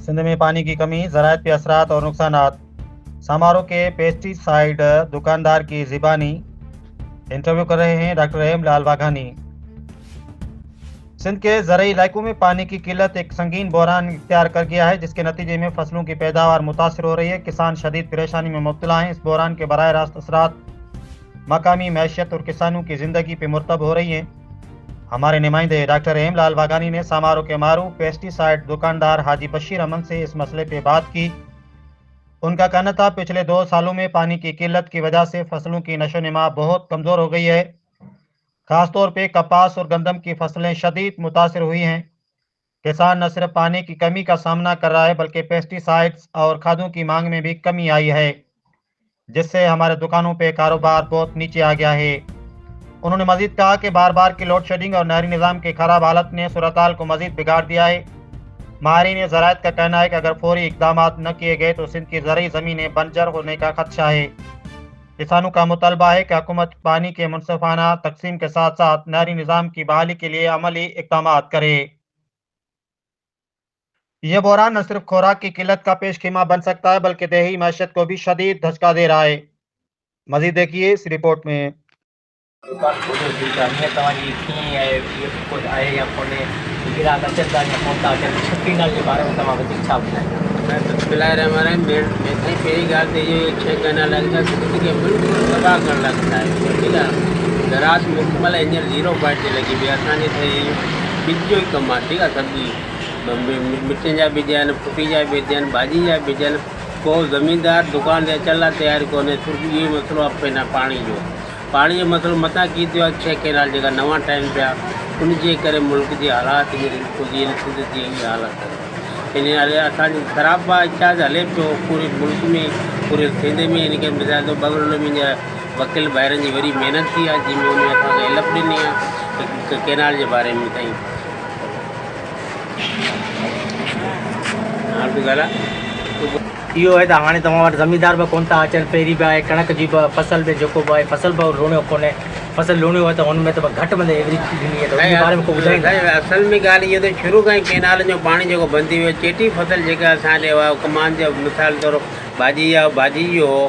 सिंध में पानी की कमी, ज़राअत पे असरात और नुकसानात। समारोह के पेस्टिसाइड दुकानदार की ज़िबानी। इंटरव्यू कर रहे हैं डॉक्टर रहीम लाल वाघानी। सिंध के ज़रई इलाकों में पानी की किल्लत एक संगीन बहरान इख्तियार कर गया है, जिसके नतीजे में फसलों की पैदावार मुतासर हो रही है। किसान शदीद परेशानी में मुब्तला हैं। इस बहरान के बराह रास्त असरात मकामी मैशियत और किसानों की ज़िंदगी पर मुरतब हो रही हैं। हमारे नुमाइंदे डॉक्टर रहीम लाल वाघानी ने समारोह के मारूफ पेस्टिसाइड दुकानदार हाजी बशीर अमन से इस मसले पर बात की। उनका कहना था, पिछले 2 सालों में पानी की किल्लत की वजह से फसलों की नशो नुमा बहुत कमज़ोर हो गई है। खासतौर पे कपास और गंदम की फसलें शदीद मुतासर हुई हैं। किसान न सिर्फ पानी की कमी का सामना कर रहा है, बल्कि पेस्टिसाइड्स और खादों की मांग में भी कमी आई है, जिससे हमारे दुकानों पे कारोबार बहुत नीचे आ गया है। उन्होंने मजीद कहा कि बार बार की लोड शेडिंग और नहरी निज़ाम की खराब हालत ने सूरत-हाल को मजीद बिगाड़ दिया है। माहिरीन ज़राअत का कहना है कि अगर फौरी इकदाम न किए गए तो सिंध की ज़रई ज़मीनें बंजर होने का खदशा है। किसानों का मुतालबा है कि हुकूमत पानी के मुनसिफाना तकसीम के साथ साथ नहरी निज़ाम की बहाली के लिए अमली इक़दाम करे। यह बहरान न सिर्फ खुराक की किल्लत का पेशखीमा बन सकता है, बल्कि देही मैशत को भी शदीद धचका दे रहा है। मजीद देखिए इस रिपोर्ट में। पहिरीं ॻाल्हि त इहो 6 गना लॻंदा सिंध खे बिल्कुलु तबाह करणु लॻंदा आहिनि। ठीकु आहे, ज़राअत मुकमल हींअर 0 पॉइंट ते लॻी पई आहे। असांजे ॿिज जो ई कमु आहे। ठीकु आहे, सब्जी मिर्चनि जा ॿिज आहिनि, फुटी जा ॿिज आहिनि, भाॼी जा ॿिज आहिनि। को ज़मीनदार दुकान ते अचण लाइ तयारु कोन्हे। सिर्फ़ु इहो ई मसइलो आहे पंहिंजा पाणी जो मसइलो मथां की थियो आहे। 6 कैनाल जेका नवां ठाहिनि पिया, उनजे करे मुल्क जी हालात हींअर सिंध जी इहा हालत आहे। इन असांजी ख़राबु इच्छा हले पियो पूरे मुल्क में, पूरे सिंध में। इनखे मिसाल तो बगल मुंहिंजा वकील ॿाहिरनि जी वरी महिनत थी आहे, जंहिंमें उन में असांखे हेल्प ॾिनी आहे कैनाल जे बारे में। ताईं हाणे बि ॻाल्हि इहो आहे त हाणे तव्हां वटि ज़मींदार बि कोन था अचनि। पहिरीं बि आहे कणक जी बि फसल बि जेको बि आहे फसल बि लूणियो कोन्हे। फसल लूणियो आहे त हुन में त घटि में एवरेज ॾिनी आहे, त उन बारे में को ॿुधाईंदा? असल में ॻाल्हि इहो त शुरू खां ई कैनाल जो पाणी जेको बंदि थी वियो। चेटी फसल जेका असां ॾियो आहे कमान जो मिसाल तौरु भाॼी जो हो,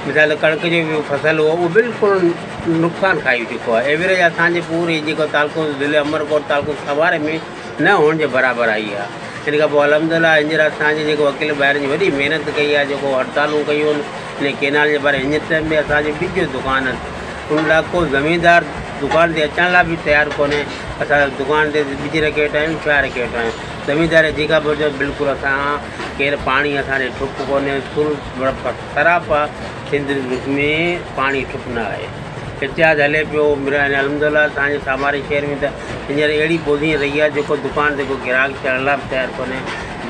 मिसाल कणक जो बि फसल हो, उहो बिल्कुलु नुक़सानु खाई चुको आहे। एवरेज असांजे पूरे जेको तालको ज़िले अमरकोट तालको सवारे में न हुअण जे बराबरि आई आहे। इन खां पोइ अलहमदिल्ला हींअर असांजे जेको वकील ॿाहिरि जी वॾी महिनत कई आहे, जेको हड़तालूं कयूं आहिनि इन कैनाल जे बारे। हींअर टाइम में असांजे ॿिज जो दुकान आहिनि, उन लाइ को ज़मीनदार दुकान ते अचण लाइ बि तयारु कोन्हे। असां दुकान ते ॿिज रखी वेठा आहियूं, छा रखी वेठा आहियूं। ज़मीनदार जेका बि हुजे बिल्कुलु असां केरु पाणी असांजे ठुप कोन्हे। ख़राबु आहे सिंध में, पाणी ठुप न आहे। इतिहाद हले पियो अलहमदिल्ला। असांजे सामारी शहर में त हींअर अहिड़ी ॿोली रही आहे जेको दुकान ते को ग्राहक चढ़ण लाइ बि तयारु कोन्हे।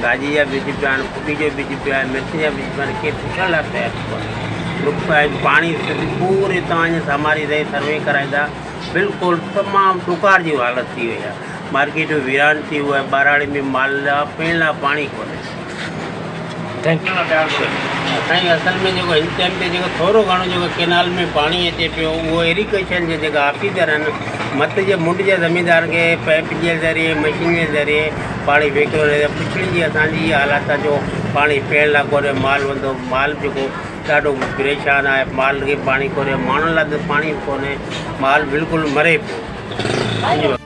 भाॼी जा ॿिज पिया आहिनि, फुटी जो ॿिज पिया आहिनि, मिर्च जा ॿिज पिया आहिनि, केरु पुछण लाइ तयारु कोन्हे। पाणी पूरे तव्हांजे सामारी रही सर्वे कराईंदा, बिल्कुलु तमामु ॾुकार जी हालत थी वई आहे। मार्केट वीरान थी वियो आहे। ॿाराड़ी में माल लाइ पीअण लाइ पाणी कोन्हे। असांजी असल में जेको हिन टाइम ते जेको थोरो घणो जेको कैनाल में पाणी अचे पियो, उहो इरिगेशन जे जेका ऑफिसर आहिनि मत जे मुंड जे ज़मीनदार खे पाइप जे ज़रिए मशीन जे ज़रिए पाणी विकिरो रहे। पिछड़ी जी असांजी इहा हालत आहे जो पाणी पीअण लाइ कोन्हे। माल वेंदो, माल जेको ॾाढो परेशान आहे। माल खे पाणी कोन्हे, माण्हुनि लाइ त पाणी कोन्हे। माल बिल्कुलु मरे पियो।